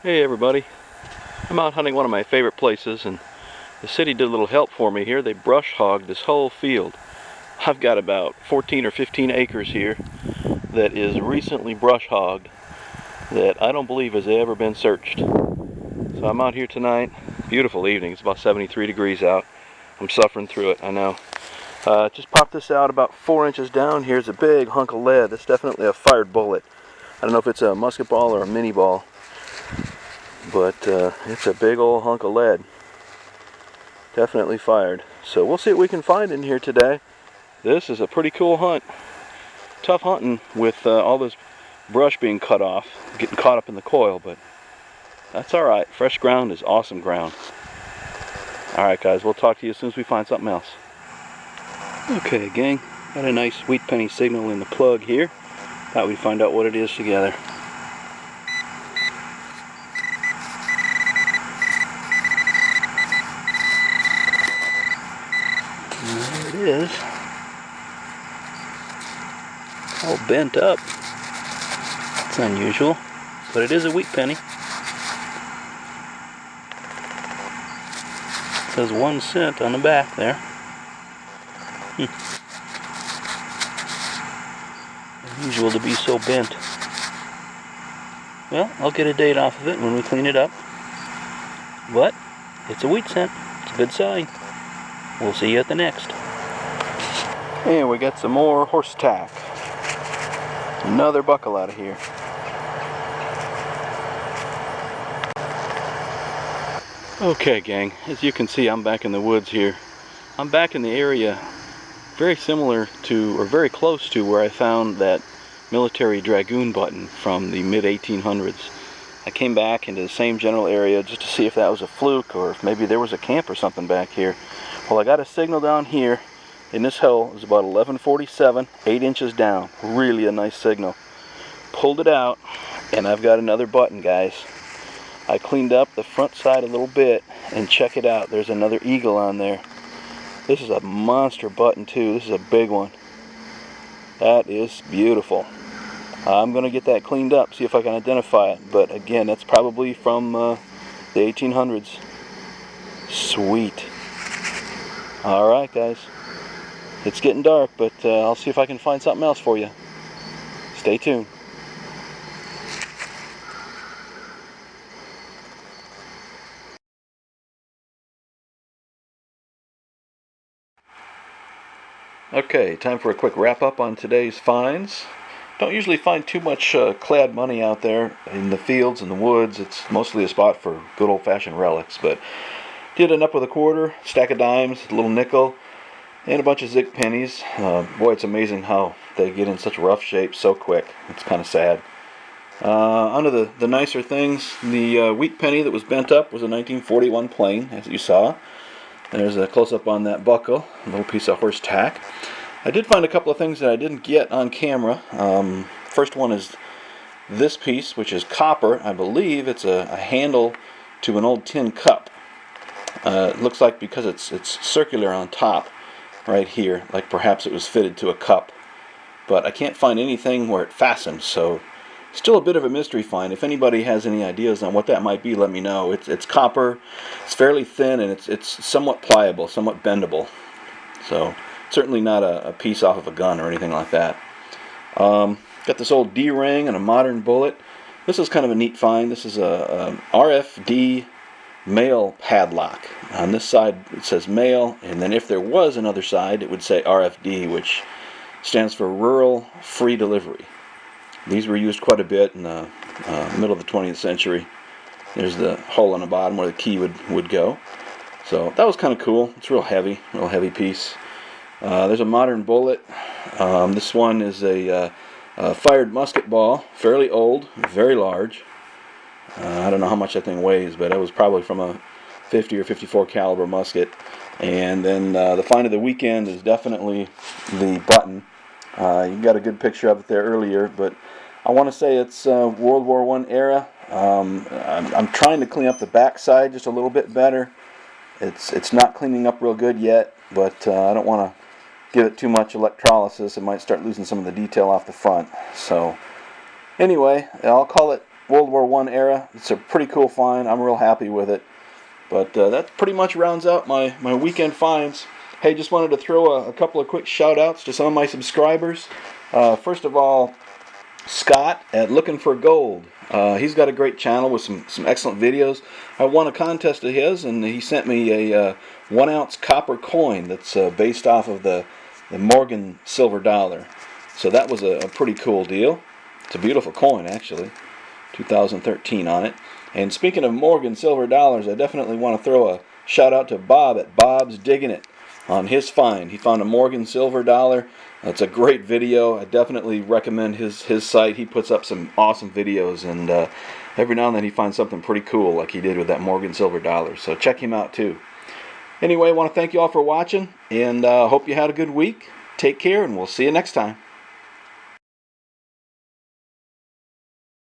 Hey everybody, I'm out hunting one of my favorite places, and the city did a little help for me here. They brush hogged this whole field. I've got about 14 or 15 acres here that is recently brush hogged that I don't believe has ever been searched. So I'm out here tonight. Beautiful evening. It's about 73 degrees out. I'm suffering through it, I know. Just popped this out about 4 inches down. Here's a big hunk of lead. That's definitely a fired bullet. I don't know if it's a musket ball or a mini ball, but it's a big old hunk of lead. Definitely fired. So we'll see what we can find in here today. This is a pretty cool hunt. Tough hunting with all this brush being cut off, getting caught up in the coil, but that's alright. Fresh ground is awesome ground. Alright guys, we'll talk to you as soon as we find something else. Okay gang, got a nice wheat penny signal in the plug here. Thought we'd find out what it is together. There it is. All bent up. It's unusual, but it is a wheat penny. It says 1 cent on the back there. Unusual to be so bent. Well, I'll get a date off of it when we clean it up. But it's a wheat cent. It's a good sign. We'll see you at the next. And we got some more horse tack. Another buckle out of here. Okay gang, as you can see, I'm back in the woods here. I'm back in the area very similar to, or very close to, where I found that military dragoon button from the mid-1800s. I came back into the same general area just to see if that was a fluke, or if maybe there was a camp or something back here. Well, I got a signal down here in this hole. It was about 1147, 8 inches down. Really a nice signal. Pulled it out, and I've got another button, guys. I cleaned up the front side a little bit, and check it out. There's another eagle on there. This is a monster button too. This is a big one. That is beautiful. I'm going to get that cleaned up, see if I can identify it. But again, that's probably from the 1800s. Sweet. Alright guys. It's getting dark, but I'll see if I can find something else for you. Stay tuned. Okay, time for a quick wrap up on today's finds. Don't usually find too much clad money out there in the fields and the woods. It's mostly a spot for good old-fashioned relics, but did end up with a quarter, stack of dimes, a little nickel, and a bunch of zinc pennies. Boy, it's amazing how they get in such rough shape so quick. It's kind of sad. Onto the nicer things, the wheat penny that was bent up was a 1941 plain, as you saw. There's a close-up on that buckle, a little piece of horse tack. I did find a couple of things that I didn't get on camera. First one is this piece, which is copper. I believe it's a handle to an old tin cup. It looks like, because it's circular on top right here, like perhaps it was fitted to a cup. But I can't find anything where it fastens, so still a bit of a mystery find. If anybody has any ideas on what that might be, let me know. It's copper, it's fairly thin, and it's somewhat pliable, somewhat bendable. So certainly not a piece off of a gun or anything like that. Got this old D-ring and a modern bullet. This is kind of a neat find. This is a RFD male padlock. On this side it says male, and then if there was another side it would say RFD, which stands for Rural Free Delivery. These were used quite a bit in the middle of the 20th century. There's the hole on the bottom where the key would go. So that was kind of cool. It's real heavy piece. There's a modern bullet. This one is a fired musket ball, fairly old, very large. I don't know how much that thing weighs, but it was probably from a 50 or 54 caliber musket. And then the find of the weekend is definitely the button. You got a good picture of it there earlier, but I want to say it's World War I era. I'm trying to clean up the back side just a little bit better. It's not cleaning up real good yet, but I don't want to give it too much electrolysis. It might start losing some of the detail off the front. So anyway, I'll call it World War I era. It's a pretty cool find. I'm real happy with it. But that pretty much rounds out my weekend finds. Hey, just wanted to throw a couple of quick shout outs to some of my subscribers. First of all, Scott at Looking for Gold. He's got a great channel with some excellent videos. I won a contest of his, and he sent me a 1 ounce copper coin that's based off of the Morgan silver dollar. So that was a pretty cool deal. It's a beautiful coin, actually. 2013 on it. And speaking of Morgan silver dollars, I definitely want to throw a shout out to Bob at Bob's Digging It on his find. He found a Morgan silver dollar. It's a great video. I definitely recommend his site. He puts up some awesome videos, and every now and then he finds something pretty cool like he did with that Morgan silver dollar. So check him out too. Anyway, I want to thank you all for watching, and hope you had a good week. Take care, and we'll see you next time.